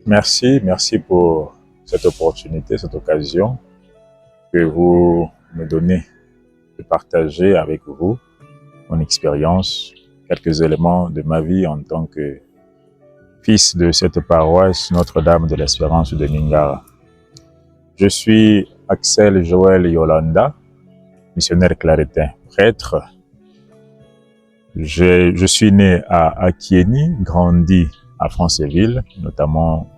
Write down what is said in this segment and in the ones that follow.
Merci pour cette opportunité, cette occasion que vous me donnez de partager avec vous mon expérience, quelques éléments de ma vie en tant que fils de cette paroisse Notre-Dame de l'Espérance de Mingara. Je suis Axel Joël Yolanda, missionnaire claretin, prêtre. Je suis né à Akieni, grandi à Franceville, notamment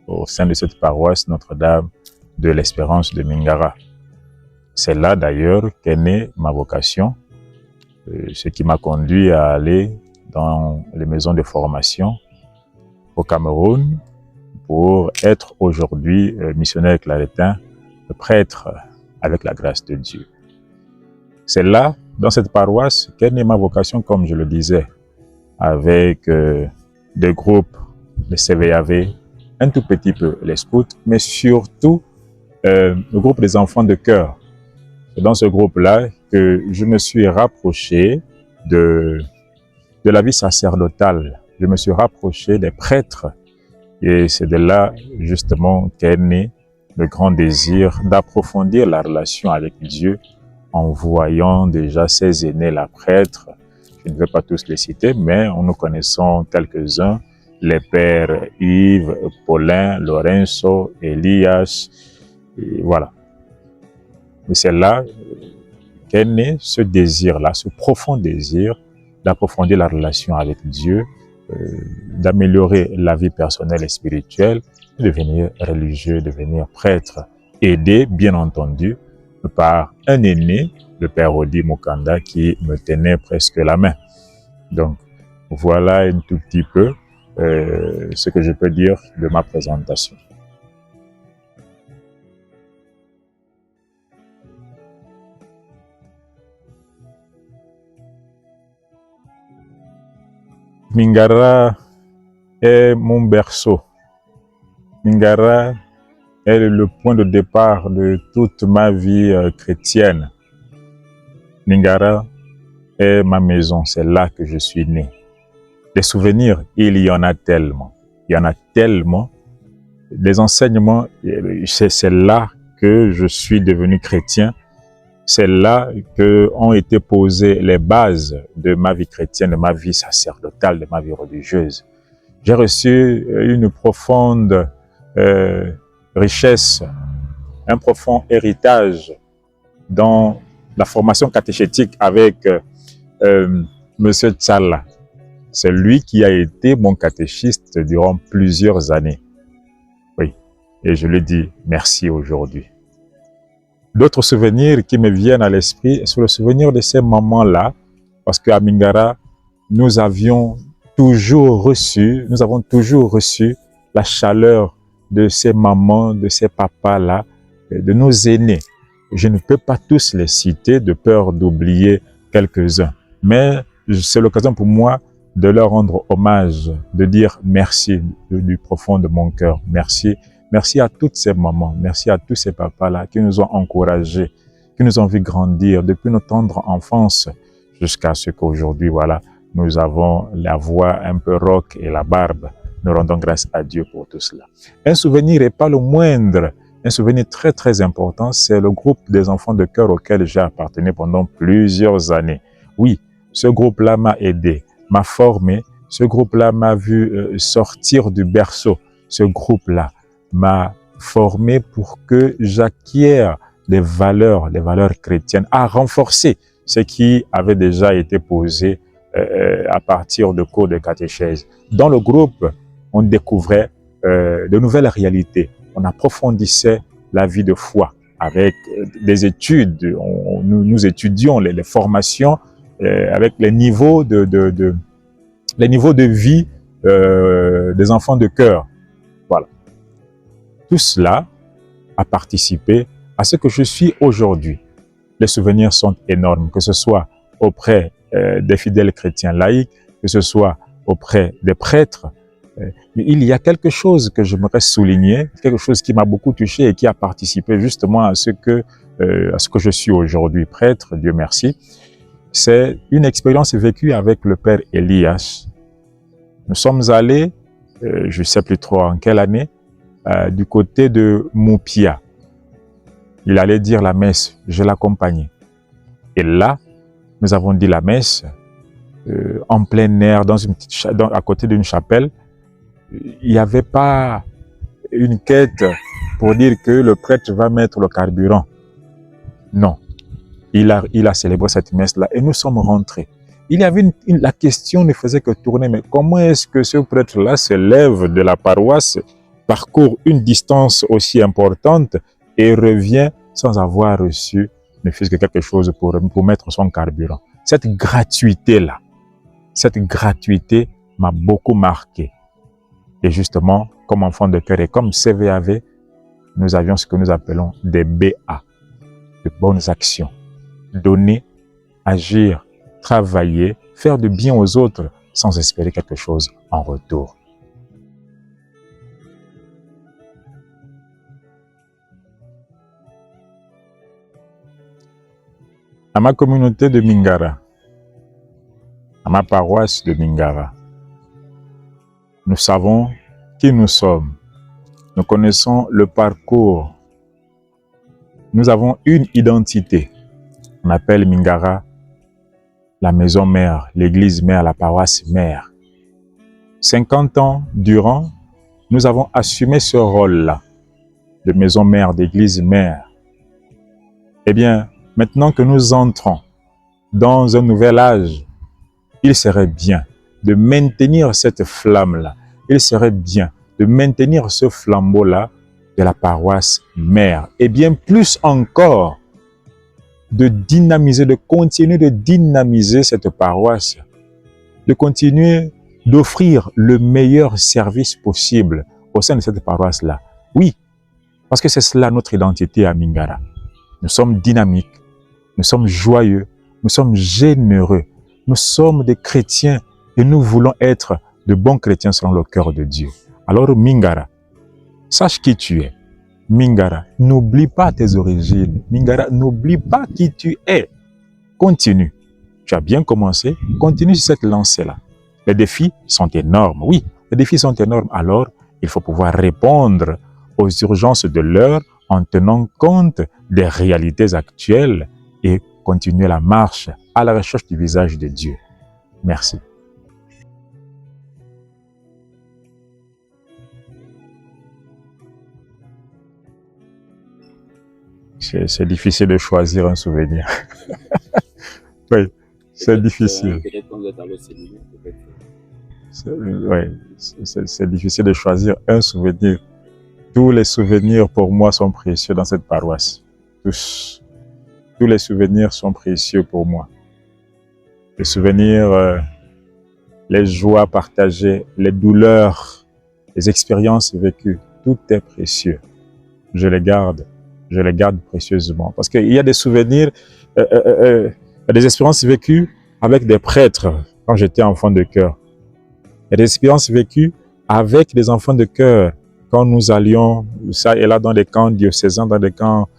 au sein de cette paroisse Notre-Dame de l'Espérance de Mingara. C'est là d'ailleurs qu'est née ma vocation, ce qui m'a conduit à aller dans les maisons de formation au Cameroun pour être aujourd'hui missionnaire claretin, prêtre avec la grâce de Dieu. C'est là, dans cette paroisse, qu'est née ma vocation, comme je le disais, avec des groupes de CVAV, un tout petit peu les scouts, mais surtout le groupe des enfants de cœur. C'est dans ce groupe-là que je me suis rapproché de la vie sacerdotale. Je me suis rapproché des prêtres. Et c'est de là, justement, qu'est né le grand désir d'approfondir la relation avec Dieu en voyant déjà ses aînés, la prêtre. Je ne vais pas tous les citer, mais nous connaissons quelques-uns. Les pères Yves, Paulin, Lorenzo, Elias, et voilà. Et c'est là qu'est né ce désir-là, ce profond désir d'approfondir la relation avec Dieu, d'améliorer la vie personnelle et spirituelle, de devenir religieux, devenir prêtre, aidé, bien entendu, par un aîné, le père Odi Mukanda, qui me tenait presque la main. Donc, voilà un tout petit peu ce que je peux dire de ma présentation. Mingara est mon berceau. Mingara est le point de départ de toute ma vie chrétienne. Mingara est ma maison, c'est là que je suis né. Des souvenirs, il y en a tellement. Il y en a tellement. Les enseignements, c'est là que je suis devenu chrétien. C'est là qu'ont été posées les bases de ma vie chrétienne, de ma vie sacerdotale, de ma vie religieuse. J'ai reçu une profonde richesse, un profond héritage dans la formation catéchétique avec Monsieur Tsala. C'est lui qui a été mon catéchiste durant plusieurs années. Oui, et je lui dis merci aujourd'hui. D'autres souvenirs qui me viennent à l'esprit, c'est le souvenir de ces moments-là, parce qu'à Mingara, nous avons toujours reçu la chaleur de ces mamans, de ces papas-là, de nos aînés. Je ne peux pas tous les citer de peur d'oublier quelques-uns, mais c'est l'occasion pour moi de leur rendre hommage, de dire merci du profond de mon cœur, merci. Merci à toutes ces mamans, merci à tous ces papas-là qui nous ont encouragés, qui nous ont vu grandir depuis notre tendre enfance jusqu'à ce qu'aujourd'hui, voilà, nous avons la voix un peu rauque et la barbe. Nous rendons grâce à Dieu pour tout cela. Un souvenir et pas le moindre, un souvenir très très important, c'est le groupe des enfants de cœur auquel j'ai appartenu pendant plusieurs années. Oui, ce groupe-là m'a aidé, m'a formé, ce groupe-là m'a vu sortir du berceau, ce groupe-là m'a formé pour que j'acquière les valeurs chrétiennes, à renforcer ce qui avait déjà été posé à partir de cours de catéchèse. Dans le groupe, on découvrait de nouvelles réalités, on approfondissait la vie de foi avec des études, nous étudions les formations avec les niveaux de vie des enfants de cœur. Voilà. Tout cela a participé à ce que je suis aujourd'hui. Les souvenirs sont énormes, que ce soit auprès des fidèles chrétiens laïcs, que ce soit auprès des prêtres. Il y a quelque chose que j'aimerais souligner, quelque chose qui m'a beaucoup touché et qui a participé justement à ce que je suis aujourd'hui prêtre, Dieu merci. C'est une expérience vécue avec le père Elias. Nous sommes allés je ne sais plus trop en quelle année, du côté de Moupia. Il allait dire la messe, je l'accompagnais. Et là, nous avons dit la messe en plein air, à côté d'une chapelle. Il n'y avait pas une quête pour dire que le prêtre va mettre le carburant. Non. Il a célébré cette messe-là et nous sommes rentrés. Il y avait la question ne faisait que tourner, mais comment est-ce que ce prêtre-là se lève de la paroisse, parcourt une distance aussi importante et revient sans avoir reçu ne fût-ce que quelque chose pour mettre son carburant. Cette gratuité-là, cette gratuité m'a beaucoup marqué. Et justement, comme enfant de cœur et comme CVAV, nous avions ce que nous appelons des BA, de bonnes actions. Donner, agir, travailler, faire du bien aux autres sans espérer quelque chose en retour. À ma communauté de Mingara, à ma paroisse de Mingara, nous savons qui nous sommes. Nous connaissons le parcours. Nous avons une identité. On appelle Mingara la maison mère, l'église mère, la paroisse mère. 50 ans durant, nous avons assumé ce rôle-là de maison mère, d'église mère. Eh bien, maintenant que nous entrons dans un nouvel âge, il serait bien de maintenir cette flamme-là. Il serait bien de maintenir ce flambeau-là de la paroisse mère. Et bien plus encore, de dynamiser, de continuer de dynamiser cette paroisse, de continuer d'offrir le meilleur service possible au sein de cette paroisse-là. Oui, parce que c'est cela notre identité à Mingara. Nous sommes dynamiques, nous sommes joyeux, nous sommes généreux, nous sommes des chrétiens et nous voulons être de bons chrétiens selon le cœur de Dieu. Alors Mingara, sache qui tu es. Mingara, n'oublie pas tes origines. Mingara, n'oublie pas qui tu es. Continue. Tu as bien commencé, continue sur cette lancée-là. Les défis sont énormes, oui, les défis sont énormes. Alors, il faut pouvoir répondre aux urgences de l'heure en tenant compte des réalités actuelles et continuer la marche à la recherche du visage de Dieu. Merci. C'est difficile de choisir un souvenir. Oui, c'est difficile. C'est difficile de choisir un souvenir. Tous les souvenirs pour moi sont précieux dans cette paroisse. Tous les souvenirs sont précieux pour moi. Les souvenirs, les joies partagées, les douleurs, les expériences vécues, tout est précieux. Je les garde précieusement. Parce qu'il y a des souvenirs, des expériences vécues avec des prêtres quand j'étais enfant de cœur. Il y a des expériences vécues avec des enfants de cœur quand nous allions, ça et là, dans des camps diocésains, dans des camps,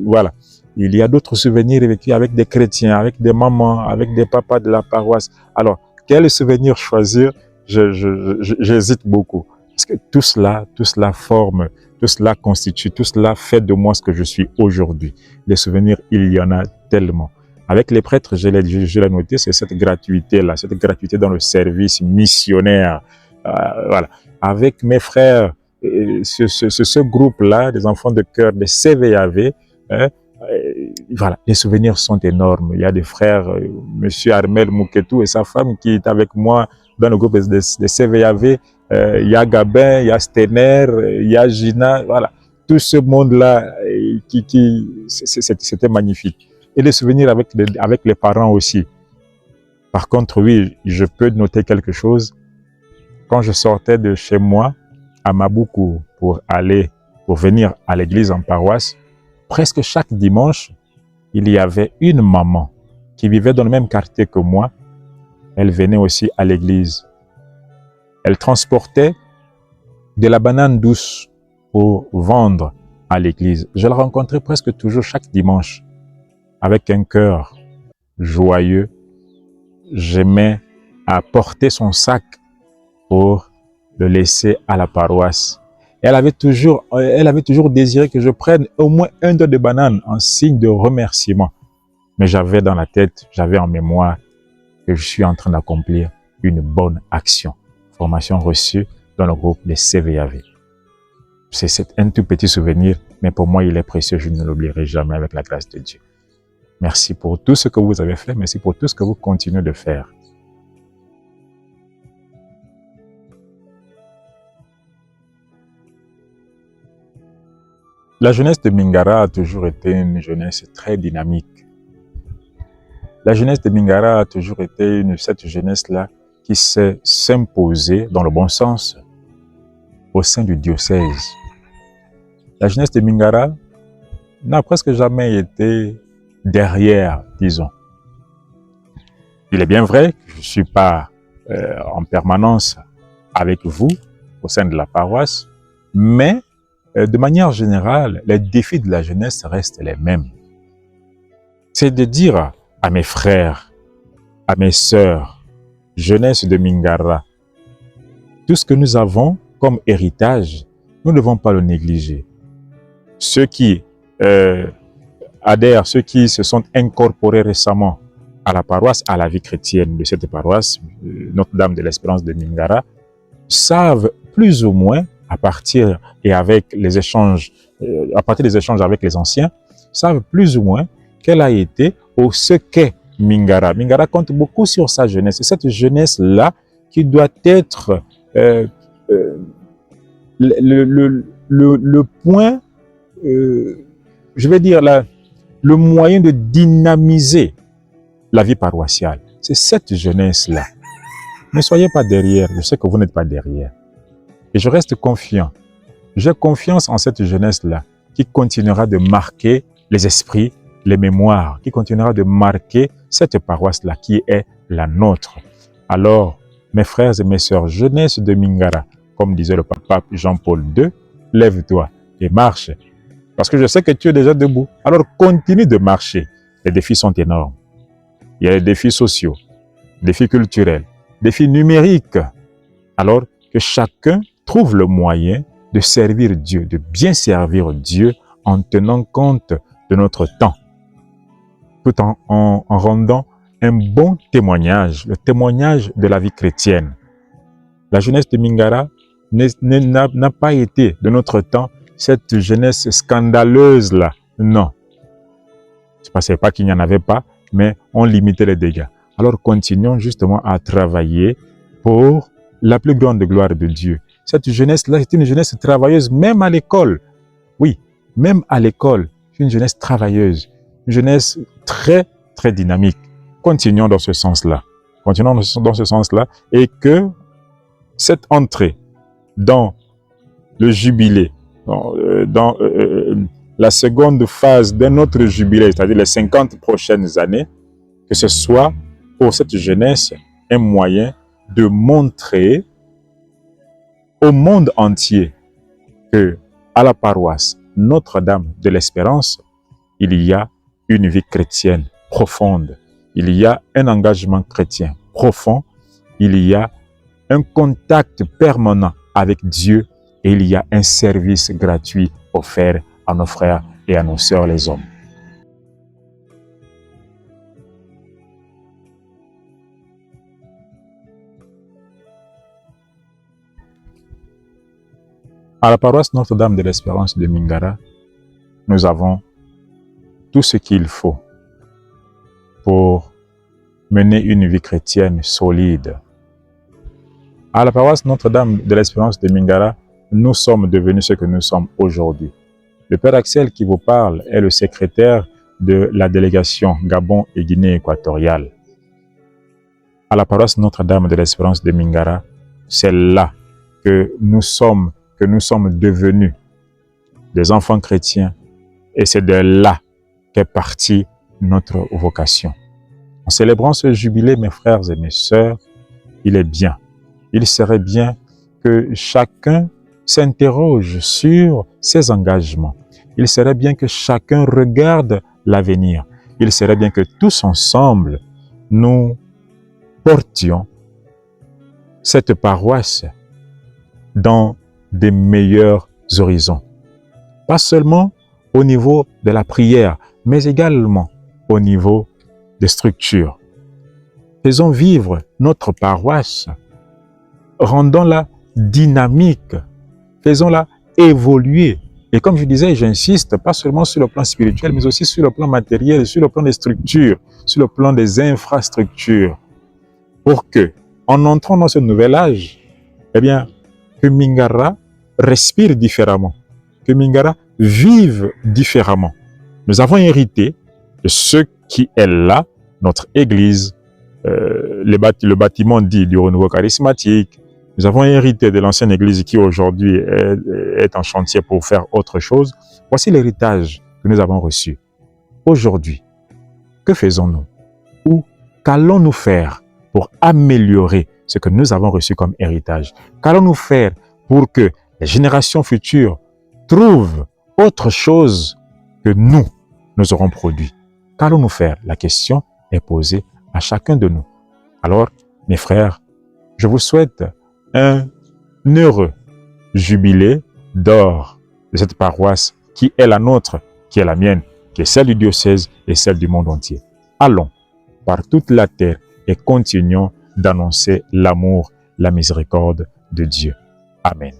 voilà. Il y a d'autres souvenirs vécus avec des chrétiens, avec des mamans, avec des papas de la paroisse. Alors, quel souvenir choisir? J'hésite beaucoup. Parce que tout cela forme, tout cela constitue, tout cela fait de moi ce que je suis aujourd'hui. Les souvenirs, il y en a tellement. Avec les prêtres, je l'ai noté, c'est cette gratuité-là, cette gratuité dans le service missionnaire. Voilà. Avec mes frères, ce groupe-là, des enfants de cœur, des CVAV, voilà, les souvenirs sont énormes. Il y a des frères, Monsieur Armel Mouketou et sa femme qui est avec moi dans le groupe des CVAV. Il y a Gabin, il y a Stener, il y a Gina, voilà. Tout ce monde-là, c'était magnifique. Et les souvenirs avec les parents aussi. Par contre, oui, je peux noter quelque chose. Quand je sortais de chez moi à Maboukou pour venir à l'église en paroisse, presque chaque dimanche, il y avait une maman qui vivait dans le même quartier que moi. Elle venait aussi à l'église. Elle transportait de la banane douce pour vendre à l'église. Je la rencontrais presque toujours chaque dimanche avec un cœur joyeux. J'aimais apporter son sac pour le laisser à la paroisse. Elle avait toujours désiré que je prenne au moins un dos de banane en signe de remerciement. Mais j'avais dans la tête, j'avais en mémoire que je suis en train d'accomplir une bonne action. Formation reçue dans le groupe des CVAV. C'est un tout petit souvenir, mais pour moi, il est précieux. Je ne l'oublierai jamais avec la grâce de Dieu. Merci pour tout ce que vous avez fait. Merci pour tout ce que vous continuez de faire. La jeunesse de Mingara a toujours été une jeunesse très dynamique. La jeunesse de Mingara a toujours été cette jeunesse-là qui s'est s'imposer dans le bon sens au sein du diocèse. La jeunesse de Mingara n'a presque jamais été derrière, disons. Il est bien vrai que je ne suis pas en permanence avec vous au sein de la paroisse, mais de manière générale, les défis de la jeunesse restent les mêmes. C'est de dire à mes frères, à mes sœurs, jeunesse de Mingara, tout ce que nous avons comme héritage, nous ne devons pas le négliger. Ceux qui adhèrent, ceux qui se sont incorporés récemment à la paroisse, à la vie chrétienne de cette paroisse, Notre-Dame de l'Espérance de Mingara, savent plus ou moins, à partir des échanges avec les anciens, savent plus ou moins quelle a été ou ce qu'est Mingara. Mingara compte beaucoup sur sa jeunesse. C'est cette jeunesse-là qui doit être le point, je vais dire, le moyen de dynamiser la vie paroissiale. C'est cette jeunesse-là. Ne soyez pas derrière. Je sais que vous n'êtes pas derrière. Et je reste confiant. J'ai confiance en cette jeunesse-là qui continuera de marquer les esprits, les mémoires, qui continuera de marquer cette paroisse-là qui est la nôtre. Alors, mes frères et mes sœurs, jeunesse de Mingara, comme disait le pape Jean-Paul II, lève-toi et marche. Parce que je sais que tu es déjà debout. Alors, continue de marcher. Les défis sont énormes. Il y a les défis sociaux, défis culturels, défis numériques. Alors, que chacun trouve le moyen de servir Dieu, de bien servir Dieu en tenant compte de notre temps, tout en rendant un bon témoignage, le témoignage de la vie chrétienne. La jeunesse de Mingara n'a pas été de notre temps cette jeunesse scandaleuse-là. Non. Ce n'est pas qu'il n'y en avait pas, mais on limitait les dégâts. Alors continuons justement à travailler pour la plus grande gloire de Dieu. Cette jeunesse-là, c'est une jeunesse travailleuse, même à l'école. Oui, même à l'école, c'est une jeunesse travailleuse, une jeunesse très, très dynamique. Continuons dans ce sens-là. Continuons dans ce sens-là et que cette entrée dans le jubilé, dans la seconde phase de notre jubilé, c'est-à-dire les 50 prochaines années, que ce soit pour cette jeunesse un moyen de montrer au monde entier que à la paroisse Notre-Dame de l'Espérance, il y a une vie chrétienne profonde, il y a un engagement chrétien profond, il y a un contact permanent avec Dieu et il y a un service gratuit offert à nos frères et à nos sœurs les hommes. À la paroisse Notre-Dame de l'Espérance de Mingara, nous avons tout ce qu'il faut pour mener une vie chrétienne solide. À la paroisse Notre-Dame de l'Espérance de Mingara, nous sommes devenus ce que nous sommes aujourd'hui. Le Père Axel qui vous parle est le secrétaire de la délégation Gabon et Guinée équatoriale. À la paroisse Notre-Dame de l'Espérance de Mingara, c'est là que nous sommes devenus des enfants chrétiens et c'est de là qu'est partie notre vocation. En célébrant ce jubilé, mes frères et mes sœurs, il serait bien que chacun s'interroge sur ses engagements. Il serait bien que chacun regarde l'avenir. Il serait bien que tous ensemble, nous portions cette paroisse dans des meilleurs horizons. Pas seulement au niveau de la prière, mais également au niveau des structures. Faisons vivre notre paroisse, rendons-la dynamique, faisons-la évoluer. Et comme je disais, j'insiste pas seulement sur le plan spirituel, mais aussi sur le plan matériel, sur le plan des structures, sur le plan des infrastructures, pour que, en entrant dans ce nouvel âge, eh bien, que Mingara respire différemment, que Mingara vive différemment. Nous avons hérité de ce qui est là, notre Église, le bâtiment dit du renouveau charismatique. Nous avons hérité de l'ancienne Église qui aujourd'hui est en chantier pour faire autre chose. Voici l'héritage que nous avons reçu. Aujourd'hui, que faisons-nous? Ou qu'allons-nous faire pour améliorer ce que nous avons reçu comme héritage? Qu'allons-nous faire pour que les générations futures trouvent autre chose que nous aurons produit? Qu'allons-nous faire? La question est posée à chacun de nous. Alors, mes frères, je vous souhaite un heureux jubilé d'or de cette paroisse qui est la nôtre, qui est la mienne, qui est celle du diocèse et celle du monde entier. Allons par toute la terre et continuons d'annoncer l'amour, la miséricorde de Dieu. Amen.